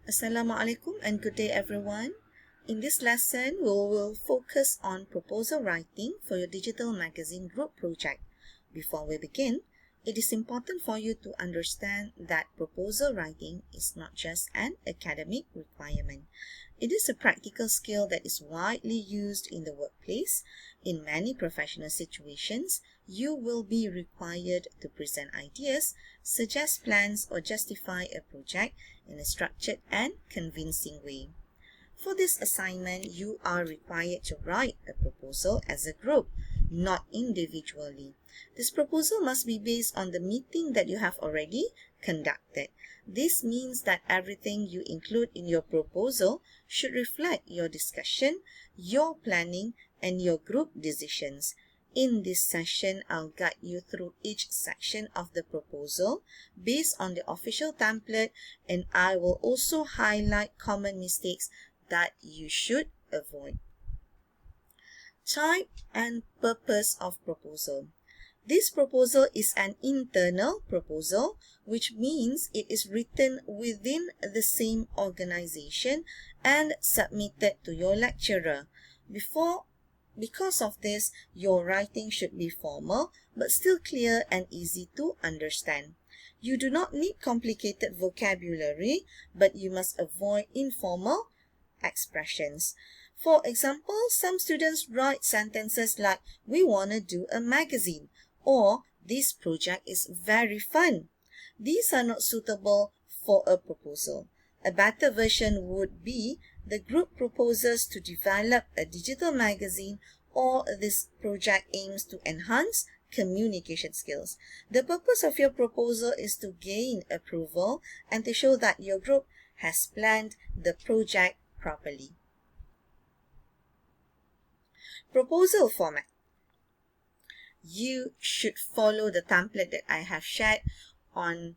Assalamualaikum and good day everyone. In this lesson, we will focus on proposal writing for your digital magazine group project. Before we begin, it is important for you to understand that proposal writing is not just an academic requirement. It is a practical skill that is widely used in the workplace. In many professional situations, you will be required to present ideas, suggest plans, or justify a project in a structured and convincing way. For this assignment, you are required to write a proposal as a group, not individually. This proposal must be based on the meeting that you have already conducted. This means that everything you include in your proposal should reflect your discussion, your planning, and your group decisions. In this session, I'll guide you through each section of the proposal based on the official template, and I will also highlight common mistakes that you should avoid. Type and purpose of proposal. This proposal is an internal proposal, which means it is written within the same organization and submitted to your lecturer. Because of this, your writing should be formal but still clear and easy to understand. You do not need complicated vocabulary, but you must avoid informal expressions. For example, some students write sentences like, "We want to do a magazine," or "This project is very fun." These are not suitable for a proposal. A better version would be, "The group proposes to develop a digital magazine," or "This project aims to enhance communication skills." The purpose of your proposal is to gain approval and to show that your group has planned the project properly. Proposal format. You should follow the template that I have shared on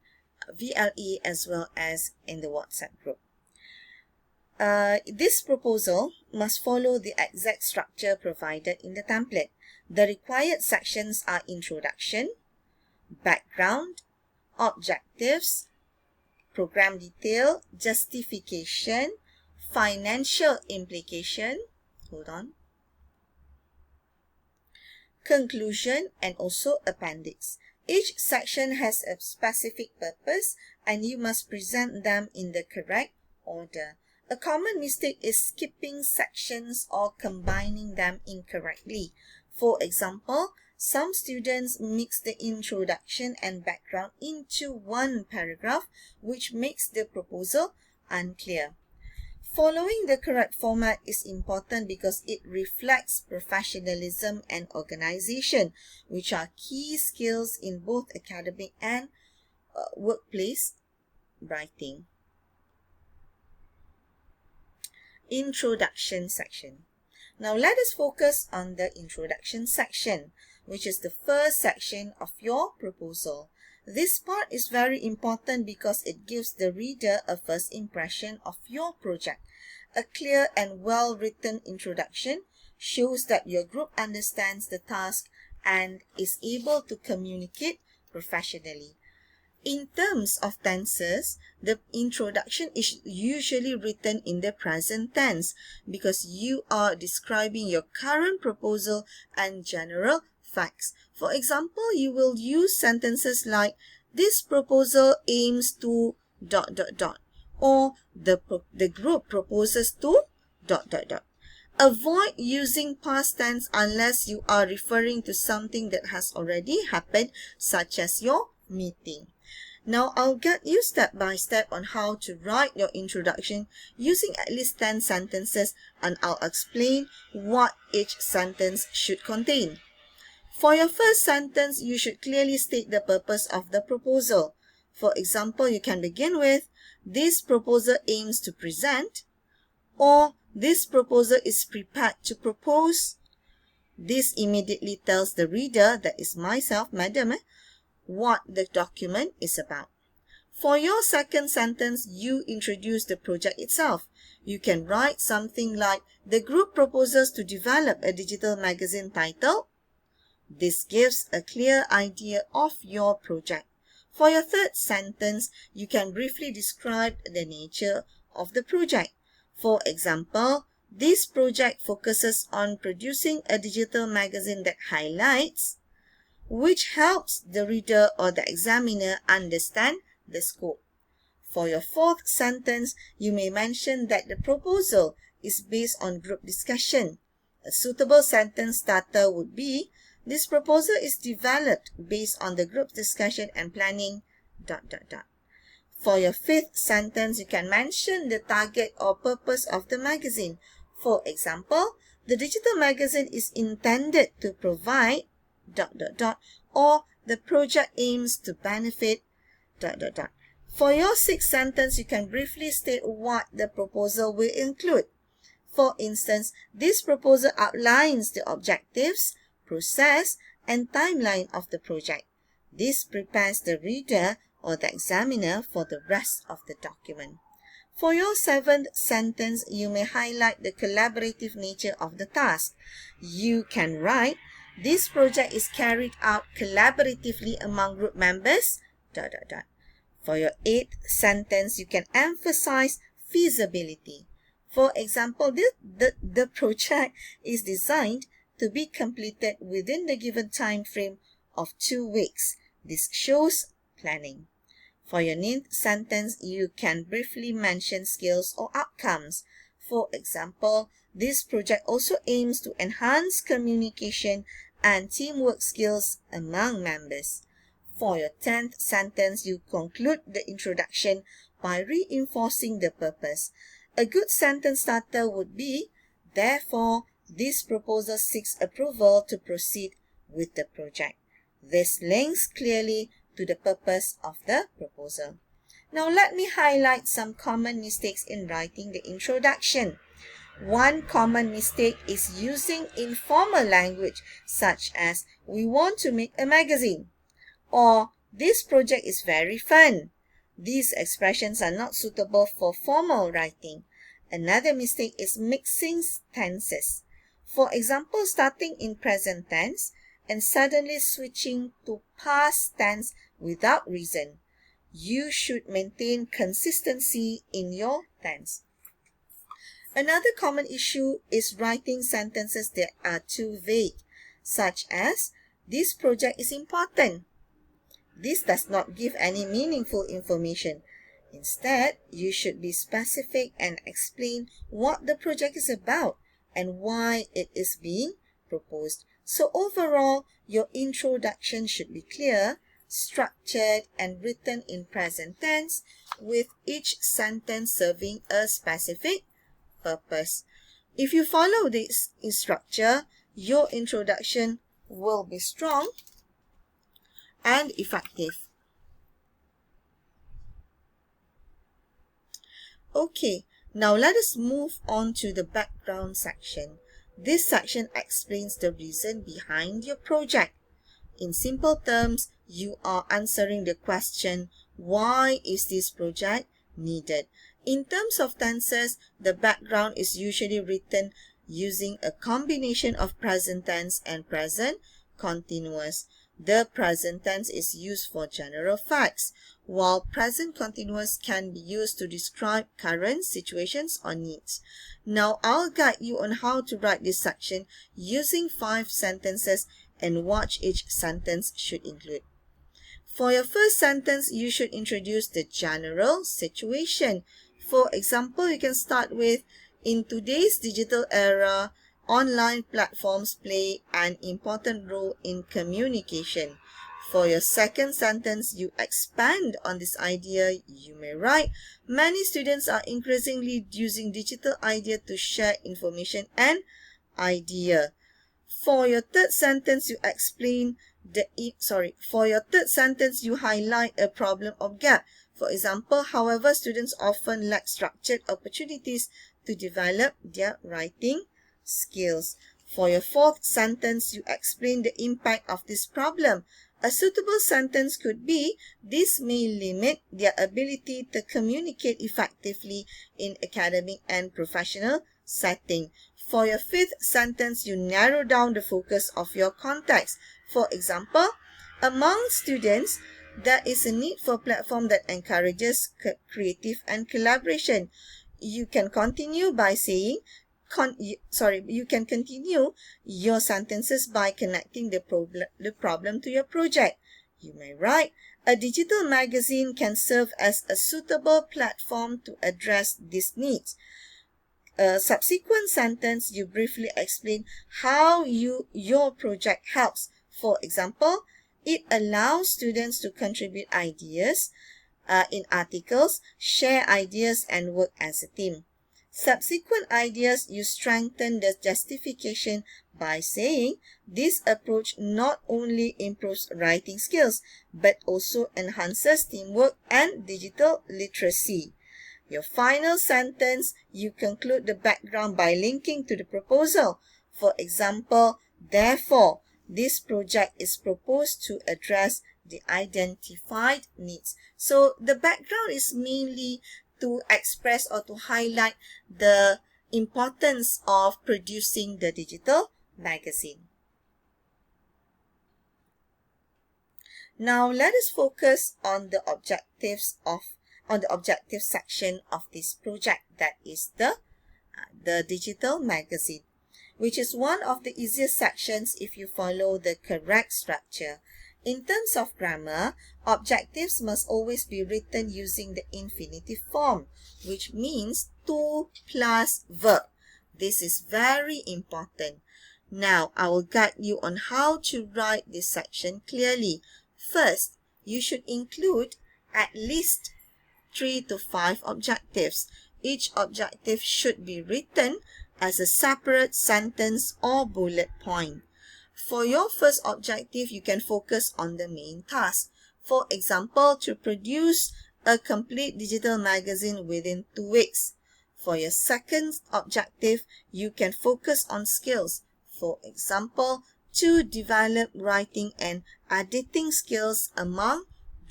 VLE as well as in the WhatsApp group. This proposal must follow the exact structure provided in the template. The required sections are introduction, background, objectives, program detail, justification, financial implication, conclusion, and also appendix. Each section has a specific purpose and you must present them in the correct order. A common mistake is skipping sections or combining them incorrectly. For example, some students mix the introduction and background into one paragraph, which makes the proposal unclear. Following the correct format is important because it reflects professionalism and organization, which are key skills in both academic and workplace writing. Introduction section. Now let us focus on the introduction section, which is the first section of your proposal. This part is very important because it gives the reader a first impression of your project. A clear and well-written introduction shows that your group understands the task and is able to communicate professionally. In terms of tenses, the introduction is usually written in the present tense because you are describing your current proposal and general facts. For example, you will use sentences like, "This proposal aims to ... or the group proposes to ... Avoid using past tense unless you are referring to something that has already happened, such as your meeting. Now, I'll guide you step by step on how to write your introduction using at least 10 sentences, and I'll explain what each sentence should contain. For your first sentence, you should clearly state the purpose of the proposal. For example, you can begin with, "This proposal aims to present," or "This proposal is prepared to propose." This immediately tells the reader, that is myself, madam, what the document is about. For your second sentence, you introduce the project itself. You can write something like, "The group proposes to develop a digital magazine titled." This gives a clear idea of your project. For your third sentence, you can briefly describe the nature of the project. For example, this project focuses on producing a digital magazine that highlights, which helps the reader or the examiner understand the scope. For your fourth sentence, you may mention that the proposal is based on group discussion. A suitable sentence starter would be, this proposal is developed based on the group discussion and planning, ... For your fifth sentence, you can mention the target or purpose of the magazine. For example, the digital magazine is intended to provide ... or the project aims to benefit ... For your sixth sentence, you can briefly state what the proposal will include. For instance, this proposal outlines the objectives, process, and timeline of the project. This prepares the reader or the examiner for the rest of the document. For your seventh sentence, you may highlight the collaborative nature of the task. You can write, this project is carried out collaboratively among group members, ... For your eighth sentence, you can emphasize feasibility. For example, the project is designed to be completed within the given time frame of 2 weeks. This shows planning. For your ninth sentence, you can briefly mention skills or outcomes. For example, this project also aims to enhance communication and teamwork skills among members. For your 10th sentence, you conclude the introduction by reinforcing the purpose. A good sentence starter would be, therefore, this proposal seeks approval to proceed with the project. This links clearly to the purpose of the proposal. Now let me highlight some common mistakes in writing the introduction. One common mistake is using informal language such as, we want to make a magazine, or this project is very fun. These expressions are not suitable for formal writing. Another mistake is mixing tenses. For example, starting in present tense and suddenly switching to past tense without reason. You should maintain consistency in your tense. Another common issue is writing sentences that are too vague, such as, this project is important. This does not give any meaningful information. Instead, you should be specific and explain what the project is about and why it is being proposed. So overall, your introduction should be clear, structured, and written in present tense, with each sentence serving a specific purpose. If you follow this structure, your introduction will be strong and effective. Okay, now let us move on to the background section. This section explains the reason behind your project. In simple terms, you are answering the question, why is this project needed? In terms of tenses, the background is usually written using a combination of present tense and present continuous. The present tense is used for general facts, while present continuous can be used to describe current situations or needs. Now, I'll guide you on how to write this section using 5 sentences and what each sentence should include. For your first sentence, you should introduce the general situation. For example, you can start with, in today's digital era, online platforms play an important role in communication. For your second sentence, you expand on this idea. You may write, many students are increasingly using digital idea to share information and idea. For your third sentence, you explain for your third sentence, you highlight a problem or gap. For example, however, students often lack structured opportunities to develop their writing skills. For your fourth sentence, you explain the impact of this problem. A suitable sentence could be, this may limit their ability to communicate effectively in academic and professional setting. For your fifth sentence, you narrow down the focus of your context. For example, among students, there is a need for a platform that encourages creative and collaboration. you can continue by saying, you can continue your sentences by connecting the problem to your project. You may write, a digital magazine can serve as a suitable platform to address these needs. A subsequent sentence, you briefly explain how your project helps. For example, it allows students to contribute ideas in articles, share ideas, and work as a team. Subsequent ideas, you strengthen the justification by saying this approach not only improves writing skills but also enhances teamwork and digital literacy. Your final sentence, you conclude the background by linking to the proposal. For example, therefore, this project is proposed to address the identified needs. So the background is mainly to express or to highlight the importance of producing the digital magazine. Now let us focus on the objective section of this project, that is the digital magazine, which is one of the easiest sections if you follow the correct structure. In terms of grammar, objectives must always be written using the infinitive form, which means to plus verb. This is very important. Now, I will guide you on how to write this section clearly. First, you should include at least 3 to 5 objectives. Each objective should be written as a separate sentence or bullet point. For your first objective, you can focus on the main task. For example, to produce a complete digital magazine within 2 weeks. For your second objective, you can focus on skills. For example, to develop writing and editing skills among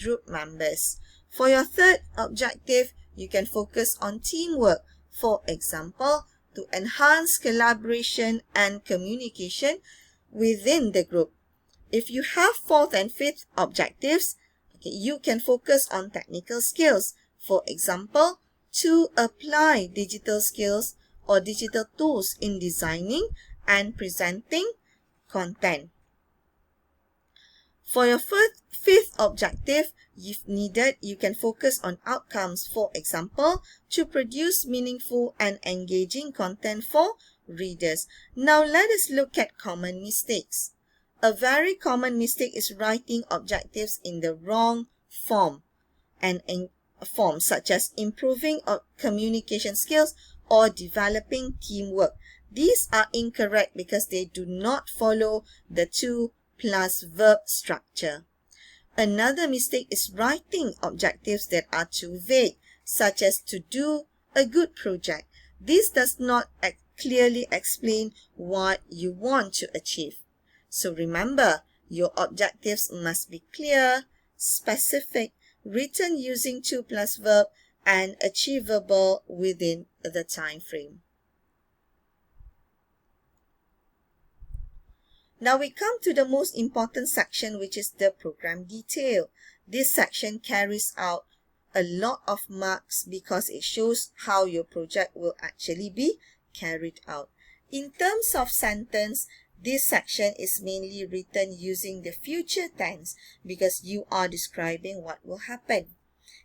group members. For your third objective, you can focus on teamwork. For example, to enhance collaboration and communication within the group. If you have fourth and fifth objectives, you can focus on technical skills. For example, to apply digital skills or digital tools in designing and presenting content. For your fifth objective, if needed, you can focus on outcomes. For example, to produce meaningful and engaging content for readers. Now let us look at common mistakes. A very common mistake is writing objectives in the wrong form, such as improving communication skills or developing teamwork. These are incorrect because they do not follow the to plus verb structure. Another mistake is writing objectives that are too vague, such as to do a good project. This does not clearly explain what you want to achieve. So remember, your objectives must be clear, specific, written using to plus verb, and achievable within the time frame. Now we come to the most important section, which is the program detail. This section carries out a lot of marks because it shows how your project will actually be carried out. In terms of sentence, this section is mainly written using the future tense because you are describing what will happen.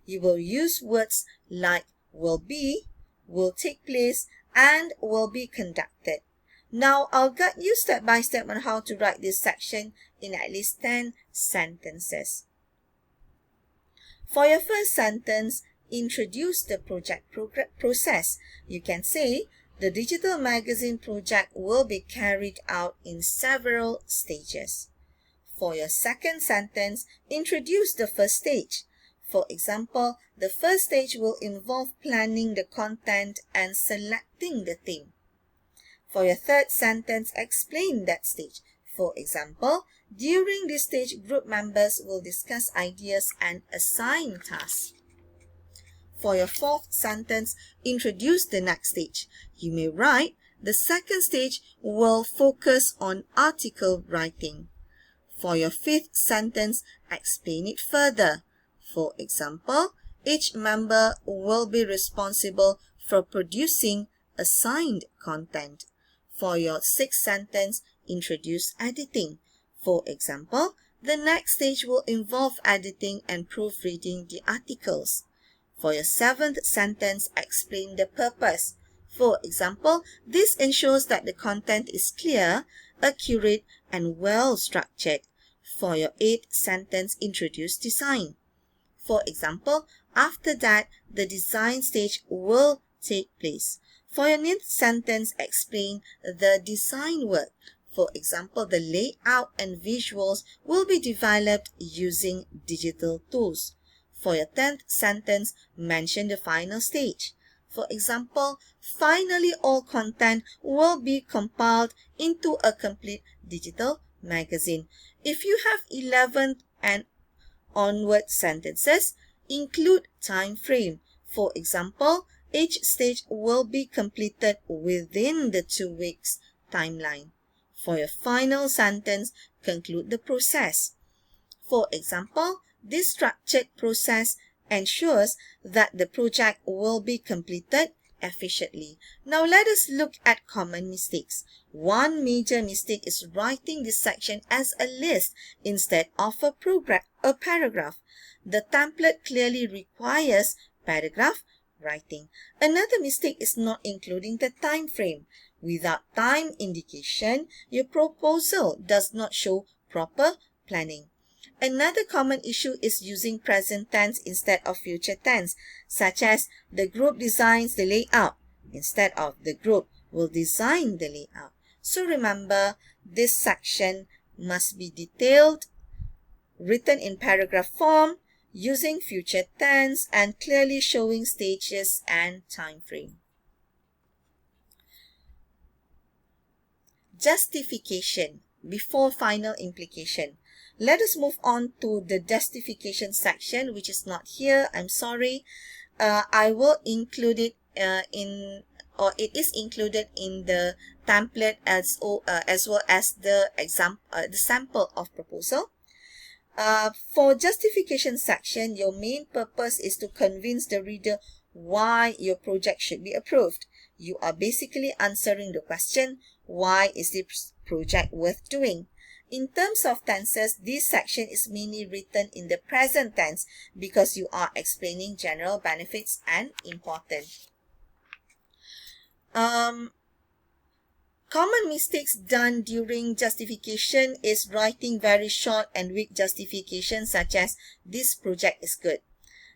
You will use words like will be, will take place, and will be conducted. Now, I'll guide you step by step on how to write this section in at least 10 sentences. For your first sentence, introduce the project process. You can say, the digital magazine project will be carried out in several stages. For your second sentence, introduce the first stage. For example, the first stage will involve planning the content and selecting the theme. For your third sentence, explain that stage. For example, during this stage, group members will discuss ideas and assign tasks. For your fourth sentence, introduce the next stage. You may write, the second stage will focus on article writing. For your fifth sentence, explain it further. For example, each member will be responsible for producing assigned content. For your sixth sentence, introduce editing. For example, the next stage will involve editing and proofreading the articles. For your seventh sentence, explain the purpose. For example, this ensures that the content is clear, accurate, and well structured. For your eighth sentence, introduce design. For example, after that, the design stage will take place. For your ninth sentence, explain the design work. For example, the layout and visuals will be developed using digital tools. For your 10th sentence, mention the final stage. For example, finally all content will be compiled into a complete digital magazine. If you have 11th and onward sentences, include time frame. For example, each stage will be completed within the 2 weeks timeline. For your final sentence, conclude the process. For example, this structured process ensures that the project will be completed efficiently. Now let us look at common mistakes. One major mistake is writing this section as a list instead of a paragraph. The template clearly requires paragraph writing. Another mistake is not including the time frame. Without time indication, your proposal does not show proper planning. Another common issue is using present tense instead of future tense, such as the group designs the layout instead of the group will design the layout. So remember, this section must be detailed, written in paragraph form, using future tense, and clearly showing stages and time frame. Justification before final implication. Let us move on to the justification section, which is not here. I'm sorry. I will include it it is included in the template as well as the sample of proposal. For justification section, your main purpose is to convince the reader why your project should be approved. You are basically answering the question, why is this project worth doing? In terms of tenses, this section is mainly written in the present tense because you are explaining general benefits and importance. Common mistakes done during justification is writing very short and weak justification such as, this project is good.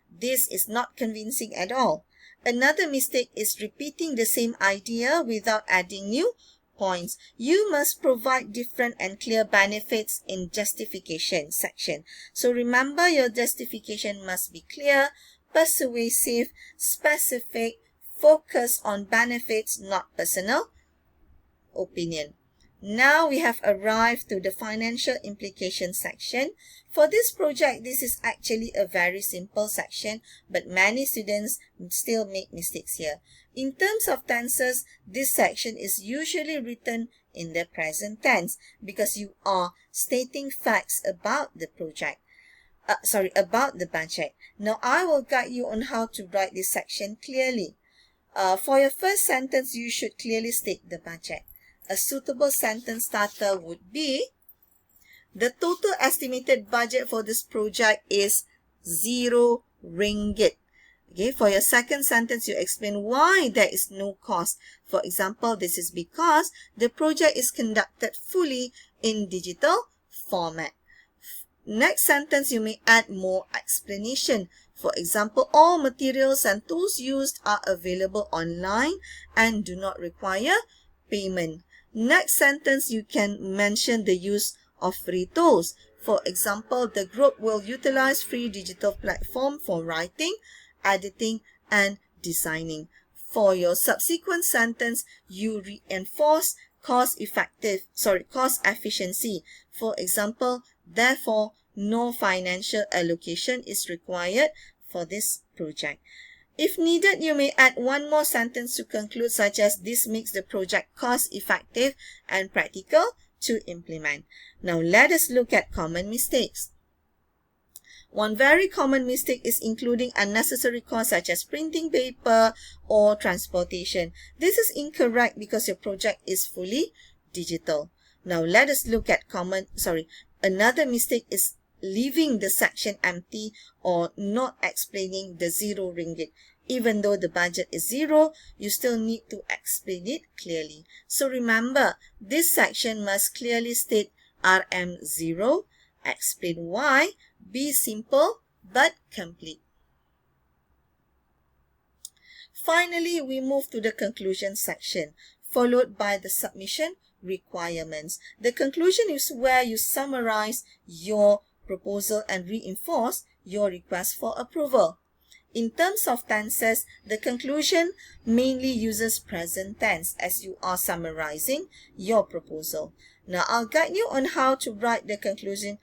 This is not convincing at all. Another mistake is repeating the same idea without adding new points. You must provide different and clear benefits in justification section. So remember, your justification must be clear, persuasive, specific, focus on benefits, not personal opinion. Now we have arrived to the financial implication section. For this project, this is actually a very simple section, but many students still make mistakes here. In terms of tenses, this section is usually written in the present tense because you are stating facts about the project. About the budget. Now I will guide you on how to write this section clearly. For your first sentence, you should clearly state the budget. A suitable sentence starter would be, the total estimated budget for this project is 0 ringgit. Okay, for your second sentence, you explain why there is no cost. For example, this is because the project is conducted fully in digital format. Next sentence, you may add more explanation. For example, all materials and tools used are available online and do not require payment. Next sentence, you can mention the use of free tools. For example, the group will utilize free digital platform for writing, editing, and designing. For your subsequent sentence, you reinforce cost efficiency. For example, therefore, no financial allocation is required for this project. If needed, you may add one more sentence to conclude, such as, this makes the project cost-effective and practical to implement. Now, let us look at common mistakes. One very common mistake is including unnecessary costs such as printing paper or transportation. This is incorrect because your project is fully digital. Now let us look at another mistake is leaving the section empty or not explaining the 0 ringgit. Even though the budget is 0, you still need to explain it clearly. So remember, this section must clearly state RM0, explain why, be simple but complete. Finally, we move to the conclusion section, followed by the submission requirements. The conclusion is where you summarize your proposal and reinforce your request for approval. In terms of tenses, the conclusion mainly uses present tense as you are summarizing your proposal. Now, I'll guide you on how to write the conclusion.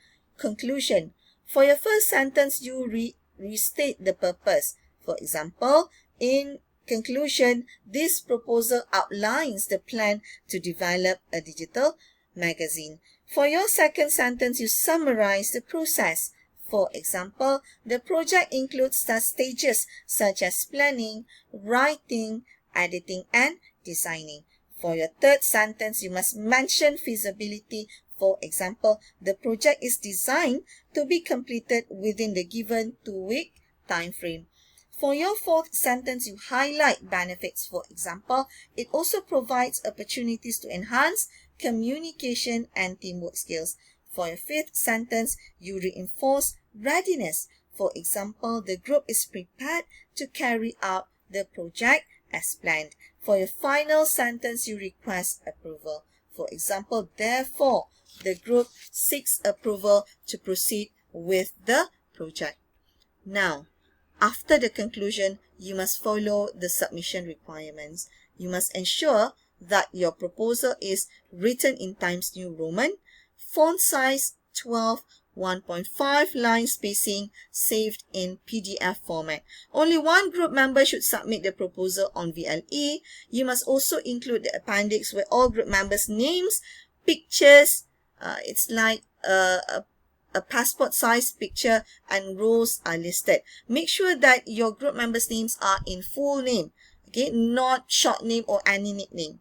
For your first sentence, you restate the purpose. For example, in conclusion, this proposal outlines the plan to develop a digital magazine. For your second sentence, you summarize the process. For example, the project includes stages such as planning, writing, editing, and designing. For your third sentence, you must mention feasibility. For example, the project is designed to be completed within the given 2-week time frame. For your fourth sentence, you highlight benefits. For example, it also provides opportunities to enhance communication and teamwork skills. For your fifth sentence, you reinforce readiness. For example, the group is prepared to carry out the project as planned. For your final sentence, you request approval. For example, therefore, the group seeks approval to proceed with the project. Now, after the conclusion, you must follow the submission requirements. You must ensure that your proposal is written in Times New Roman, font size 12, 1.5 line spacing, saved in PDF format. Only one group member should submit the proposal on VLE. You must also include the appendix where all group members' names, pictures, it's like a passport size picture, and roles are listed. Make sure that your group members' names are in full name, okay, not short name or any nickname.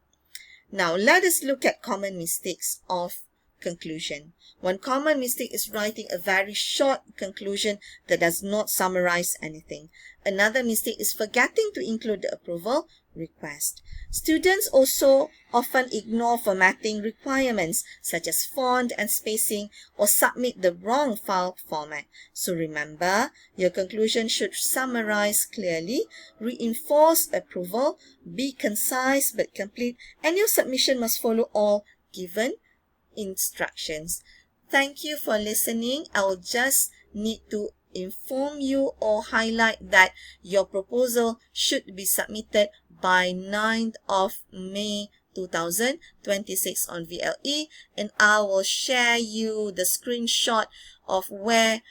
Now, let us look at common mistakes of conclusion. One common mistake is writing a very short conclusion that does not summarize anything. Another mistake is forgetting to include the approval request. Students also often ignore formatting requirements such as font and spacing or submit the wrong file format. So remember, your conclusion should summarize clearly, reinforce approval, be concise but complete, and your submission must follow all given instructions. Thank you for listening. I will just need to inform you or highlight that your proposal should be submitted by 9th of May 2026 on VLE, and I will share you the screenshot of where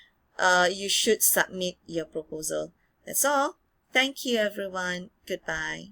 you should submit your proposal. That's all. Thank you, everyone. Goodbye.